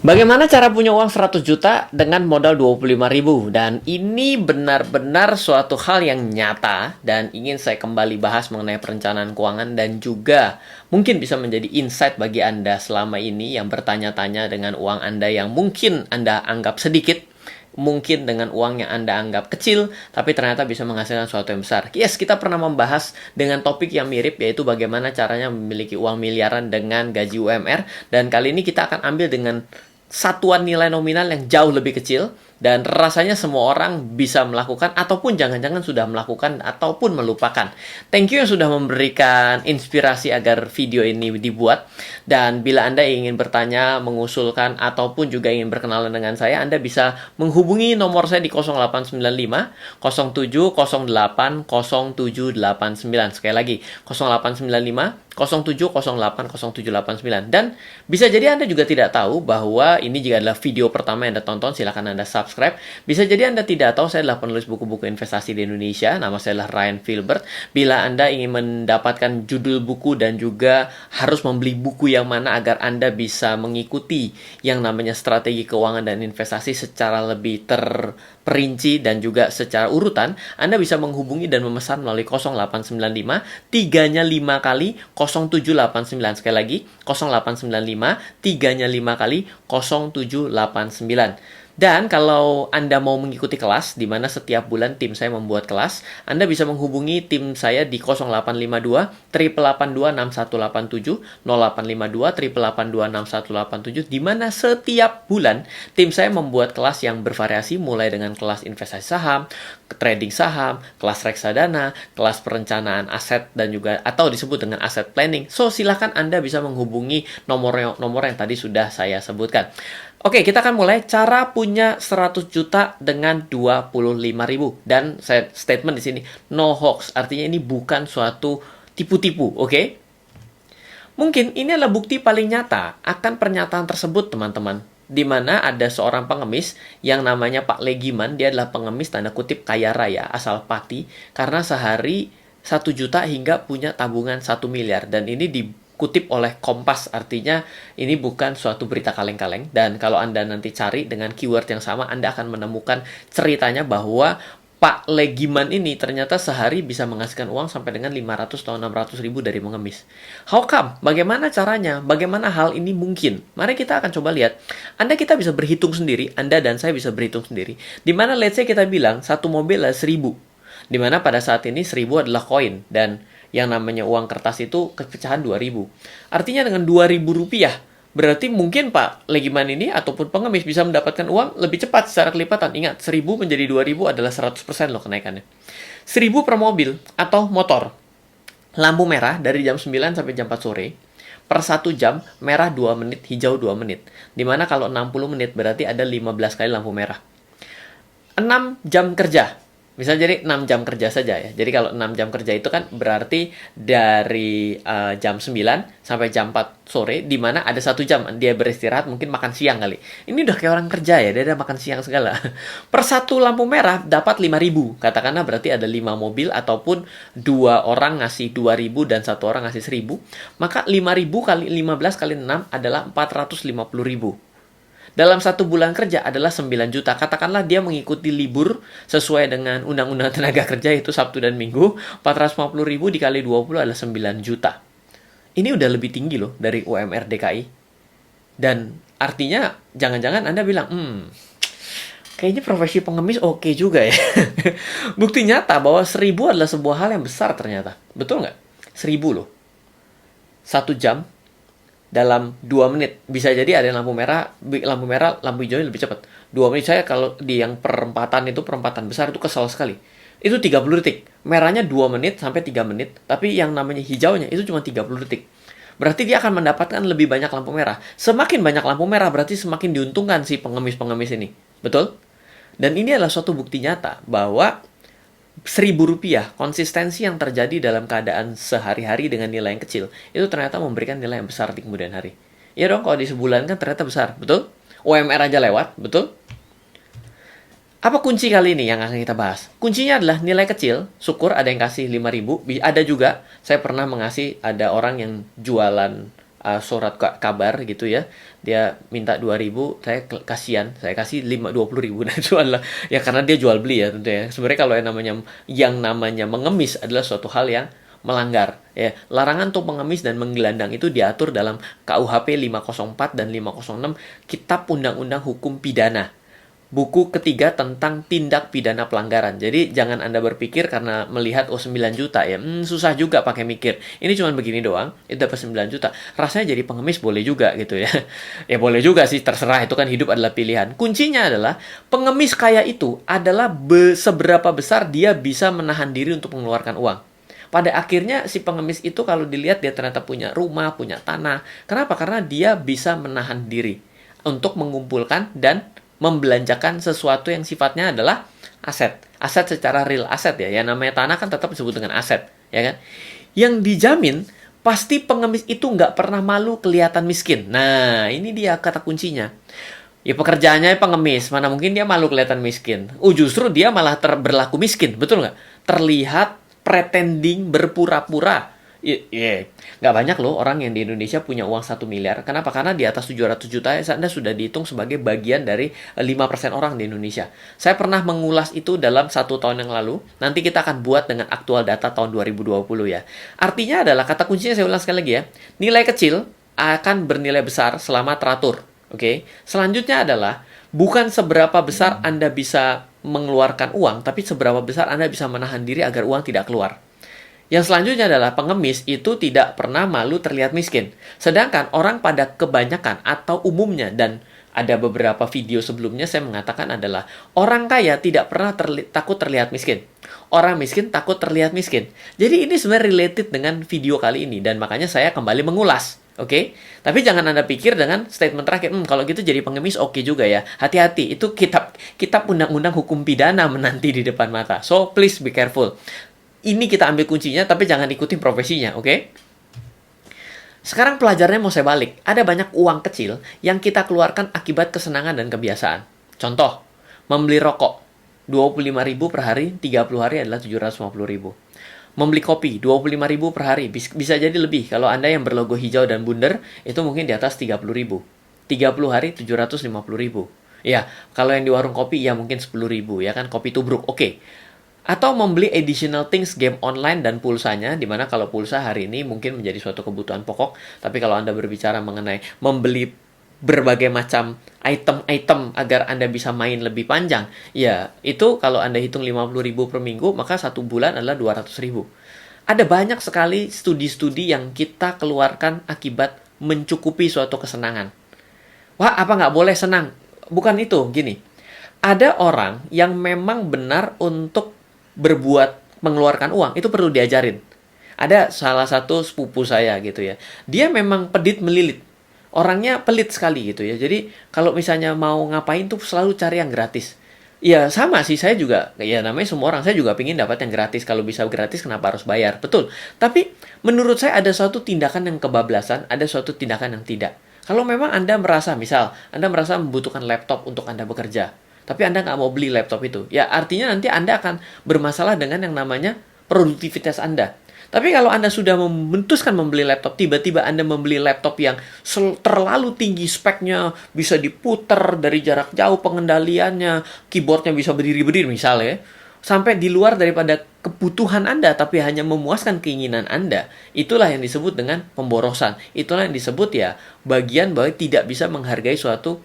Bagaimana cara punya uang 100 juta dengan modal 25.000? Dan ini benar-benar suatu hal yang nyata dan ingin saya kembali bahas mengenai perencanaan keuangan dan juga mungkin bisa menjadi insight bagi Anda selama ini yang bertanya-tanya dengan uang Anda yang mungkin Anda anggap sedikit, mungkin dengan uang yang Anda anggap kecil, tapi ternyata bisa menghasilkan sesuatu yang besar. Yes, kita pernah membahas dengan topik yang mirip, yaitu bagaimana caranya memiliki uang miliaran dengan gaji UMR. Dan kali ini kita akan ambil dengan satuan nilai nominal yang jauh lebih kecil, dan rasanya semua orang bisa melakukan ataupun jangan-jangan sudah melakukan ataupun melupakan. Thank you yang sudah memberikan inspirasi agar video ini dibuat. Dan bila Anda ingin bertanya, mengusulkan ataupun juga ingin berkenalan dengan saya, Anda bisa menghubungi nomor saya di 0895 0708 0789. Sekali lagi 0895 0708 0789. Dan bisa jadi Anda juga tidak tahu bahwa ini jika adalah video pertama yang Anda tonton, silakan Anda subscribe. Bisa jadi Anda tidak tahu saya adalah penulis buku-buku investasi di Indonesia. Nama saya adalah Ryan Filbert. Bila Anda ingin mendapatkan judul buku dan juga harus membeli buku yang mana agar Anda bisa mengikuti yang namanya strategi keuangan dan investasi secara lebih terperinci dan juga secara urutan, Anda bisa menghubungi dan memesan melalui 0895 3-nya 5 kali 0789. Sekali lagi 0895 3-nya 5 kali 0789. Dan kalau Anda mau mengikuti kelas, di mana setiap bulan tim saya membuat kelas, Anda bisa menghubungi tim saya di 0852 882 6187, 0852 882 6187, di mana setiap bulan tim saya membuat kelas yang bervariasi, mulai dengan kelas investasi saham, trading saham, kelas reksadana, kelas perencanaan aset dan juga atau disebut dengan asset planning. So, silakan Anda bisa menghubungi nomor yang tadi sudah saya sebutkan. Oke, kita akan mulai cara punya 100 juta dengan 25.000. Dan saya statement di sini, no hoax. Artinya ini bukan suatu tipu-tipu, oke? Mungkin ini adalah bukti paling nyata akan pernyataan tersebut, teman-teman. Di mana ada seorang pengemis yang namanya Pak Legiman. Dia adalah pengemis tanda kutip kaya raya asal Pati, karena sehari 1 juta hingga punya tabungan 1 miliar. Dan ini dikutip oleh Kompas, artinya ini bukan suatu berita kaleng-kaleng. Dan kalau Anda nanti cari dengan keyword yang sama, Anda akan menemukan ceritanya bahwa Pak Legiman ini ternyata sehari bisa menghasilkan uang sampai dengan 500 atau 600 ribu dari mengemis. How come? Bagaimana caranya? Bagaimana hal ini mungkin? Mari kita akan coba lihat. Kita bisa berhitung sendiri, Anda dan saya bisa berhitung sendiri. Dimana let's say kita bilang satu mobil adalah 1.000. Dimana pada saat ini 1.000 adalah koin. Dan yang namanya uang kertas itu kepecahan 2.000. Artinya dengan 2.000 rupiah, berarti mungkin Pak Legiman ini ataupun pengemis bisa mendapatkan uang lebih cepat secara kelipatan. Ingat, 1.000 menjadi 2.000 adalah 100% loh kenaikannya. 1.000 per mobil atau motor. Lampu merah dari jam 9 sampai jam 4 sore. Per 1 jam, merah 2 menit, hijau 2 menit. Dimana kalau 60 menit berarti ada 15 kali lampu merah. 6 jam kerja. Bisa jadi 6 jam kerja saja ya. Jadi kalau 6 jam kerja itu kan berarti dari jam 9 sampai jam 4 sore, di mana ada 1 jam dia beristirahat, mungkin makan siang kali. Ini udah kayak orang kerja ya, dia ada makan siang segala. Per 1 lampu merah dapat 5.000. Katakanlah berarti ada 5 mobil ataupun 2 orang ngasih 2.000 dan 1 orang ngasih 1.000. Maka 5.000 kali 15 kali 6 adalah 450.000. Dalam 1 bulan kerja adalah 9 juta. Katakanlah dia mengikuti libur sesuai dengan Undang-Undang Tenaga Kerja, itu Sabtu dan Minggu. 450.000 dikali 20 adalah 9 juta. Ini udah lebih tinggi loh dari UMR DKI. Dan artinya jangan-jangan Anda bilang, kayaknya profesi pengemis oke juga ya. Bukti nyata bahwa 1.000 adalah sebuah hal yang besar ternyata. Betul nggak? 1.000 loh. 1 jam dalam 2 menit. Bisa jadi ada lampu merah, lampu hijaunya lebih cepat. 2 menit. Saya kalau di yang perempatan besar itu kesal sekali. Itu 30 detik. Merahnya 2 menit sampai 3 menit. Tapi yang namanya hijaunya itu cuma 30 detik. Berarti dia akan mendapatkan lebih banyak lampu merah. Semakin banyak lampu merah berarti semakin diuntungkan si pengemis-pengemis ini. Betul? Dan ini adalah suatu bukti nyata bahwa 1.000 rupiah, konsistensi yang terjadi dalam keadaan sehari-hari dengan nilai yang kecil, itu ternyata memberikan nilai yang besar di kemudian hari. Ya dong, kalau di sebulan kan ternyata besar, betul? UMR aja lewat, betul? Apa kunci kali ini yang akan kita bahas? Kuncinya adalah nilai kecil, syukur ada yang kasih 5.000, ada juga, saya pernah mengasih, ada orang yang jualan surat kabar gitu ya. Dia minta 2.000, saya kasihan, saya kasih 20.000. Nah, itu adalah ya karena dia jual beli ya tentu ya. Sebenarnya kalau yang namanya mengemis adalah suatu hal yang melanggar ya. Larangan untuk mengemis dan menggelandang itu diatur dalam KUHP 504 dan 506 Kitab Undang-Undang Hukum Pidana. Buku ketiga tentang tindak pidana pelanggaran. Jadi jangan Anda berpikir karena melihat 9 juta ya, susah juga pakai mikir. Ini cuma begini doang, itu dapat 9 juta. Rasanya jadi pengemis boleh juga gitu ya. Ya boleh juga sih, terserah, itu kan hidup adalah pilihan. Kuncinya adalah pengemis kaya itu adalah seberapa besar dia bisa menahan diri untuk mengeluarkan uang. Pada akhirnya si pengemis itu kalau dilihat dia ternyata punya rumah, punya tanah. Kenapa? Karena dia bisa menahan diri untuk mengumpulkan dan membelanjakan sesuatu yang sifatnya adalah aset. Aset secara real aset ya. Yang namanya tanah kan tetap disebut dengan aset, ya kan? Yang dijamin pasti pengemis itu nggak pernah malu kelihatan miskin. Nah, ini dia kata kuncinya. Ya pekerjaannya pengemis, mana mungkin dia malu kelihatan miskin. Justru dia malah berlaku miskin, betul nggak? Terlihat pretending, berpura-pura. Iya, nggak banyak loh orang yang di Indonesia punya uang 1 miliar. Kenapa? Karena di atas 700 juta Anda sudah dihitung sebagai bagian dari 5% orang di Indonesia. Saya pernah mengulas itu dalam 1 tahun yang lalu. Nanti kita akan buat dengan aktual data tahun 2020 ya. Artinya adalah, kata kuncinya saya ulang sekali lagi ya. Nilai kecil akan bernilai besar selama teratur. Oke. Selanjutnya adalah, bukan seberapa besar Anda bisa mengeluarkan uang, tapi seberapa besar Anda bisa menahan diri agar uang tidak keluar. Yang selanjutnya adalah pengemis itu tidak pernah malu terlihat miskin. Sedangkan orang pada kebanyakan atau umumnya, dan ada beberapa video sebelumnya saya mengatakan adalah orang kaya tidak pernah takut terlihat miskin. Orang miskin takut terlihat miskin. Jadi ini sebenarnya related dengan video kali ini, dan makanya saya kembali mengulas. Oke? Tapi jangan Anda pikir dengan statement terakhir, kalau gitu jadi pengemis oke juga ya. Hati-hati, itu kitab undang-undang hukum pidana menanti di depan mata. So, please be careful. Ini kita ambil kuncinya, tapi jangan ikutin profesinya, oke? Sekarang pelajarannya mau saya balik. Ada banyak uang kecil yang kita keluarkan akibat kesenangan dan kebiasaan. Contoh, membeli rokok. 25.000 per hari, 30 hari adalah 750.000. Membeli kopi, 25.000 per hari. Bisa jadi lebih. Kalau Anda yang berlogo hijau dan bundar, itu mungkin di atas 30.000. 30 hari, 750.000. Ya, kalau yang di warung kopi, ya mungkin 10.000. Ya kan, kopi tubruk, oke. Atau membeli additional things, game online dan pulsanya, dimana kalau pulsa hari ini mungkin menjadi suatu kebutuhan pokok, tapi kalau Anda berbicara mengenai membeli berbagai macam item-item agar Anda bisa main lebih panjang, ya itu kalau Anda hitung 50.000 per minggu, maka 1 bulan adalah 200.000. Ada banyak sekali studi-studi yang kita keluarkan akibat mencukupi suatu kesenangan. Wah, apa nggak boleh senang? Bukan itu, gini. Ada orang yang memang benar untuk mengeluarkan uang, itu perlu diajarin. Ada salah satu sepupu saya gitu ya. Dia memang pedit melilit. Orangnya pelit sekali gitu ya. Jadi kalau misalnya mau ngapain tuh selalu cari yang gratis. Ya sama sih, saya juga, ya namanya semua orang, saya juga pingin dapat yang gratis. Kalau bisa gratis kenapa harus bayar? Betul. Tapi menurut saya ada suatu tindakan yang kebablasan, ada suatu tindakan yang tidak. Kalau memang Anda merasa, misal, Anda merasa membutuhkan laptop untuk Anda bekerja, tapi Anda nggak mau beli laptop itu, ya artinya nanti Anda akan bermasalah dengan yang namanya produktivitas Anda. Tapi kalau Anda sudah memutuskan membeli laptop, tiba-tiba Anda membeli laptop yang terlalu tinggi speknya, bisa diputar dari jarak jauh pengendaliannya, keyboardnya bisa berdiri-berdiri misalnya, sampai di luar daripada kebutuhan Anda, tapi hanya memuaskan keinginan Anda, itulah yang disebut dengan pemborosan. Itulah yang disebut ya bagian bahwa tidak bisa menghargai suatu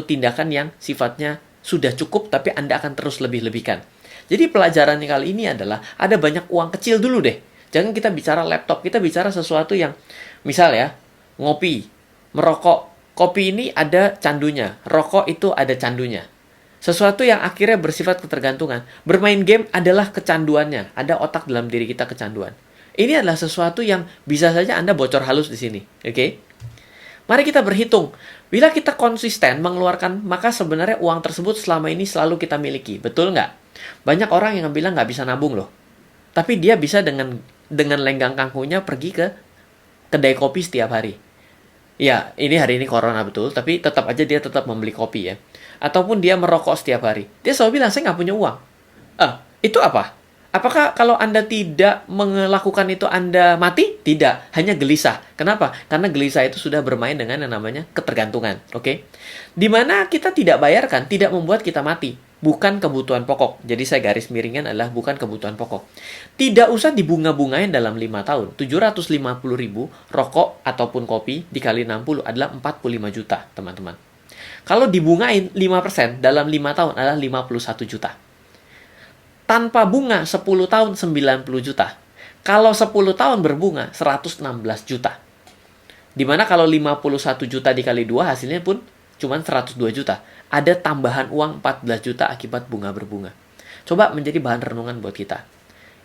tindakan yang sifatnya sudah cukup, tapi Anda akan terus lebih-lebihkan. Jadi pelajarannya kali ini adalah ada banyak uang kecil dulu deh. Jangan kita bicara laptop, kita bicara sesuatu yang, misal ya, ngopi, merokok. Kopi ini ada candunya, rokok itu ada candunya. Sesuatu yang akhirnya bersifat ketergantungan. Bermain game adalah kecanduannya, ada otak dalam diri kita kecanduan. Ini adalah sesuatu yang bisa saja Anda bocor halus di sini, oke? Mari kita berhitung. Bila kita konsisten mengeluarkan, maka sebenarnya uang tersebut selama ini selalu kita miliki. Betul nggak? Banyak orang yang bilang nggak bisa nabung loh. Tapi dia bisa dengan lenggang kangkungnya pergi ke kedai kopi setiap hari. Ya, ini hari ini corona betul, tapi tetap aja dia tetap membeli kopi ya. Ataupun dia merokok setiap hari. Dia selalu bilang, saya nggak punya uang. Itu apa? Apakah kalau Anda tidak melakukan itu Anda mati? Tidak, hanya gelisah. Kenapa? Karena gelisah itu sudah bermain dengan yang namanya ketergantungan, oke? Di mana kita tidak bayarkan, tidak membuat kita mati. Bukan kebutuhan pokok. Jadi saya garis miringkan adalah bukan kebutuhan pokok. Tidak usah dibunga-bungain dalam 5 tahun. 750.000 rokok ataupun kopi dikali 60 adalah 45 juta, teman-teman. Kalau dibungain 5% dalam 5 tahun adalah 51 juta. Tanpa bunga 10 tahun 90 juta. Kalau 10 tahun berbunga 116 juta. Dimana kalau 51 juta dikali 2 hasilnya pun cuma 102 juta. Ada tambahan uang 14 juta akibat bunga berbunga. Coba menjadi bahan renungan buat kita.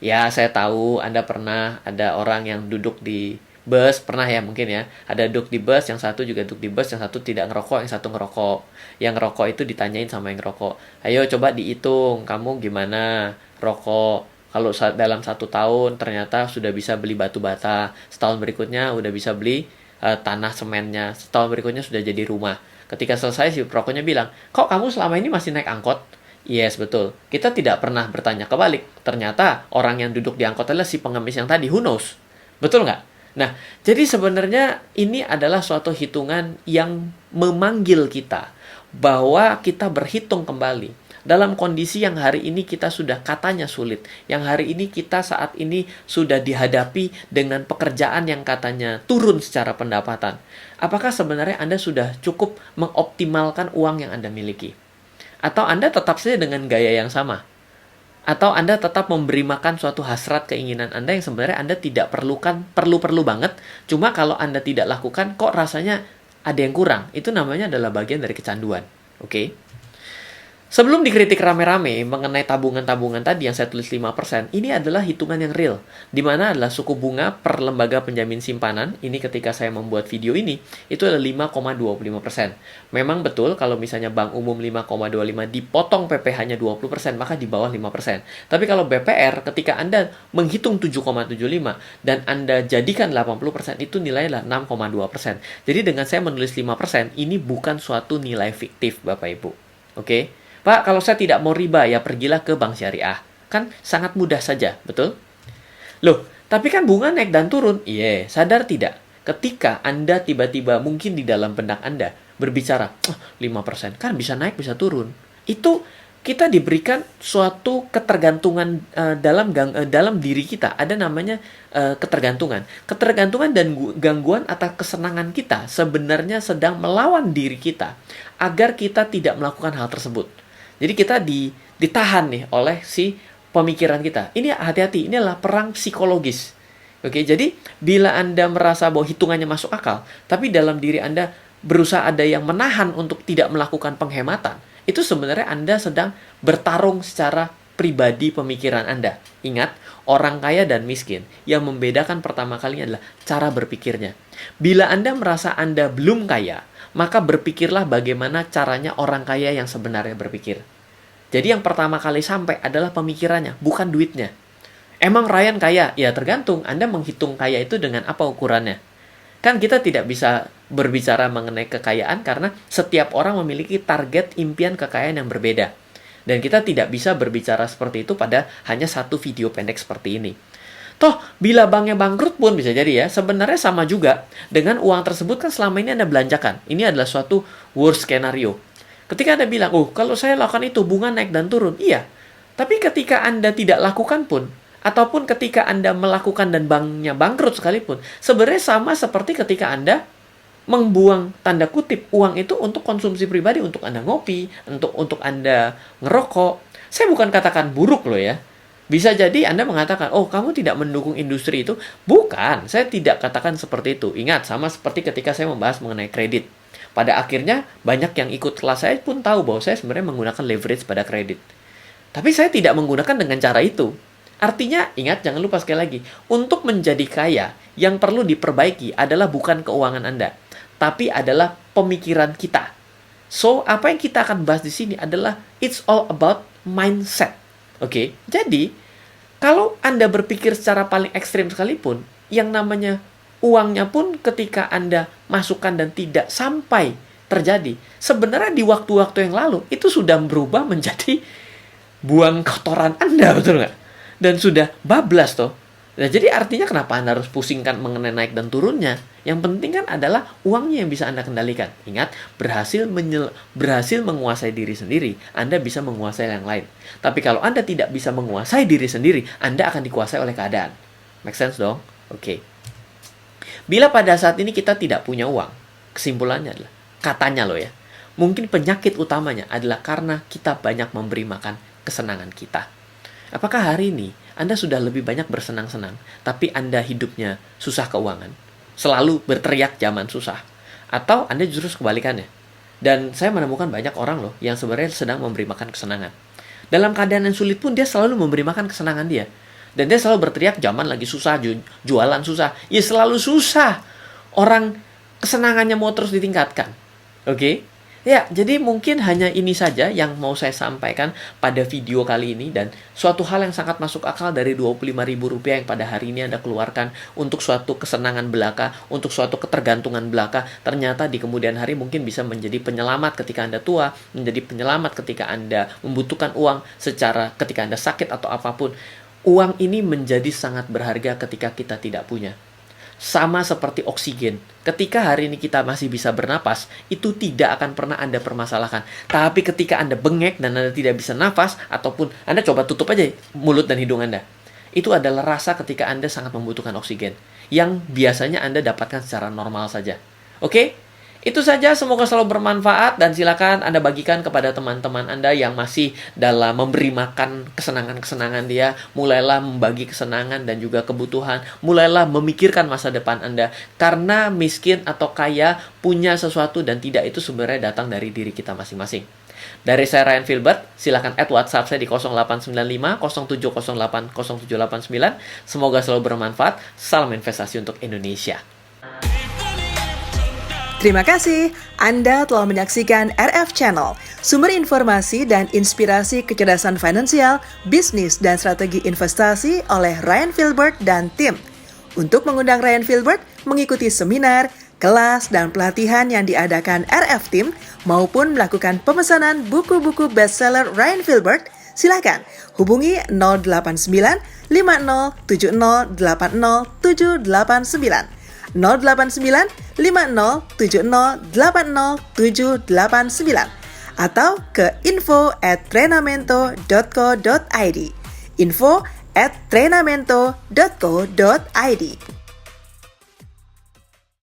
Ya, saya tahu Anda pernah ada orang yang duduk di bus, pernah ya mungkin ya. Ada duduk di bus, yang satu juga duduk di bus, yang satu tidak ngerokok, yang satu ngerokok. Yang ngerokok itu ditanyain sama yang ngerokok. Ayo coba dihitung, kamu gimana rokok? Kalau dalam 1 tahun ternyata sudah bisa beli batu bata. Setahun berikutnya udah bisa beli tanah semennya. Setahun berikutnya sudah jadi rumah. Ketika selesai si perokoknya bilang, kok kamu selama ini masih naik angkot? Yes, betul. Kita tidak pernah bertanya kebalik. Ternyata orang yang duduk di angkot adalah si pengemis yang tadi. Who knows? Betul nggak? Nah, jadi sebenarnya ini adalah suatu hitungan yang memanggil kita bahwa kita berhitung kembali dalam kondisi yang hari ini kita sudah katanya sulit, yang hari ini kita saat ini sudah dihadapi dengan pekerjaan yang katanya turun secara pendapatan. Apakah sebenarnya Anda sudah cukup mengoptimalkan uang yang Anda miliki? Atau Anda tetap saja dengan gaya yang sama? Atau Anda tetap memberi makan suatu hasrat keinginan Anda yang sebenarnya Anda tidak perlukan, perlu-perlu banget. Cuma kalau Anda tidak lakukan, kok rasanya ada yang kurang. Itu namanya adalah bagian dari kecanduan. Oke? Sebelum dikritik rame-rame mengenai tabungan-tabungan tadi yang saya tulis 5%, ini adalah hitungan yang real. Di mana adalah suku bunga per lembaga penjamin simpanan, ini ketika saya membuat video ini, itu adalah 5,25%. Memang betul kalau misalnya bank umum 5,25 dipotong PPh-nya 20%, maka di bawah 5%. Tapi kalau BPR, ketika Anda menghitung 7,75 dan Anda jadikan 80%, itu nilainya 6,2%. Jadi dengan saya menulis 5%, ini bukan suatu nilai fiktif, Bapak Ibu. Oke? Pak, kalau saya tidak mau riba, ya pergilah ke bank syariah. Kan sangat mudah saja, betul? Loh, tapi kan bunga naik dan turun. Iya, sadar tidak? Ketika Anda tiba-tiba mungkin di dalam benak Anda berbicara, 5%, kan bisa naik, bisa turun. Itu kita diberikan suatu ketergantungan dalam diri kita. Ada namanya ketergantungan. Ketergantungan dan gangguan atas kesenangan kita sebenarnya sedang melawan diri kita agar kita tidak melakukan hal tersebut. Jadi kita ditahan nih oleh si pemikiran kita. Ini hati-hati, ini adalah perang psikologis. Oke, jadi bila Anda merasa bahwa hitungannya masuk akal, tapi dalam diri Anda berusaha ada yang menahan untuk tidak melakukan penghematan, itu sebenarnya Anda sedang bertarung secara pribadi pemikiran Anda. Ingat, orang kaya dan miskin yang membedakan pertama kali adalah cara berpikirnya. Bila Anda merasa Anda belum kaya, maka berpikirlah bagaimana caranya orang kaya yang sebenarnya berpikir. Jadi yang pertama kali sampai adalah pemikirannya, bukan duitnya. Emang Ryan kaya? Ya tergantung, Anda menghitung kaya itu dengan apa ukurannya. Kan kita tidak bisa berbicara mengenai kekayaan karena setiap orang memiliki target impian kekayaan yang berbeda. Dan kita tidak bisa berbicara seperti itu pada hanya satu video pendek seperti ini. Toh, bila banknya bangkrut pun bisa jadi ya, sebenarnya sama juga. Dengan uang tersebut kan selama ini Anda belanjakan. Ini adalah suatu worst scenario. Ketika Anda bilang, kalau saya lakukan itu, bunga naik dan turun. Iya. Tapi ketika Anda tidak lakukan pun, ataupun ketika Anda melakukan dan banknya bangkrut sekalipun, sebenarnya sama seperti ketika Anda membuang tanda kutip uang itu untuk konsumsi pribadi, untuk Anda ngopi, untuk Anda ngerokok. Saya bukan katakan buruk loh ya. Bisa jadi Anda mengatakan, kamu tidak mendukung industri itu. Bukan, saya tidak katakan seperti itu. Ingat, sama seperti ketika saya membahas mengenai kredit. Pada akhirnya, banyak yang ikut kelas saya pun tahu bahwa saya sebenarnya menggunakan leverage pada kredit. Tapi saya tidak menggunakan dengan cara itu. Artinya, ingat, jangan lupa sekali lagi, untuk menjadi kaya, yang perlu diperbaiki adalah bukan keuangan Anda, tapi adalah pemikiran kita. So, apa yang kita akan bahas di sini adalah it's all about mindset. Oke, jadi kalau Anda berpikir secara paling ekstrim sekalipun, yang namanya uangnya pun ketika Anda masukkan dan tidak sampai terjadi, sebenarnya di waktu-waktu yang lalu itu sudah berubah menjadi buang kotoran Anda, betul nggak? dan sudah bablas toh. Nah, jadi artinya kenapa Anda harus pusingkan mengenai naik dan turunnya? Yang penting kan adalah uangnya yang bisa Anda kendalikan. Ingat, berhasil menguasai diri sendiri, Anda bisa menguasai yang lain. Tapi kalau Anda tidak bisa menguasai diri sendiri, Anda akan dikuasai oleh keadaan. Make sense dong? Oke. Bila pada saat ini kita tidak punya uang, kesimpulannya adalah, katanya loh ya, mungkin penyakit utamanya adalah karena kita banyak memberi makan kesenangan kita. Apakah hari ini Anda sudah lebih banyak bersenang-senang, tapi Anda hidupnya susah keuangan? Selalu berteriak zaman susah. Atau Anda justru kebalikannya? Dan saya menemukan banyak orang loh yang sebenarnya sedang memberi makan kesenangan. Dalam keadaan yang sulit pun dia selalu memberi makan kesenangan dia. Dan dia selalu berteriak zaman lagi susah, jualan susah. Ya selalu susah. Orang kesenangannya mau terus ditingkatkan. Oke? Ya, jadi mungkin hanya ini saja yang mau saya sampaikan pada video kali ini. Dan suatu hal yang sangat masuk akal dari Rp25.000 yang pada hari ini Anda keluarkan untuk suatu kesenangan belaka, untuk suatu ketergantungan belaka, ternyata di kemudian hari mungkin bisa menjadi penyelamat ketika Anda tua, menjadi penyelamat ketika Anda membutuhkan uang secara ketika Anda sakit atau apapun. Uang ini menjadi sangat berharga ketika kita tidak punya. Sama seperti oksigen. Ketika hari ini kita masih bisa bernapas, itu tidak akan pernah Anda permasalahkan. Tapi ketika Anda bengek dan Anda tidak bisa nafas, ataupun Anda coba tutup aja mulut dan hidung Anda. Itu adalah rasa ketika Anda sangat membutuhkan oksigen, yang biasanya Anda dapatkan secara normal saja. Oke? Itu saja, semoga selalu bermanfaat dan silakan Anda bagikan kepada teman-teman Anda yang masih dalam memberi makan kesenangan-kesenangan dia. Mulailah membagi kesenangan dan juga kebutuhan. Mulailah memikirkan masa depan Anda. Karena miskin atau kaya punya sesuatu dan tidak itu sebenarnya datang dari diri kita masing-masing. Dari saya Ryan Filbert, silakan add WhatsApp saya di 0895 0708 0789. Semoga selalu bermanfaat. Salam investasi untuk Indonesia. Terima kasih Anda telah menyaksikan RF Channel, sumber informasi dan inspirasi kecerdasan finansial, bisnis, dan strategi investasi oleh Ryan Filbert dan tim. Untuk mengundang Ryan Filbert mengikuti seminar, kelas, dan pelatihan yang diadakan RF Team, maupun melakukan pemesanan buku-buku bestseller Ryan Filbert, silakan hubungi 089 5070 80789. 089 5070 80789 atau ke info@trenamento.co.id info@trenamento.co.id.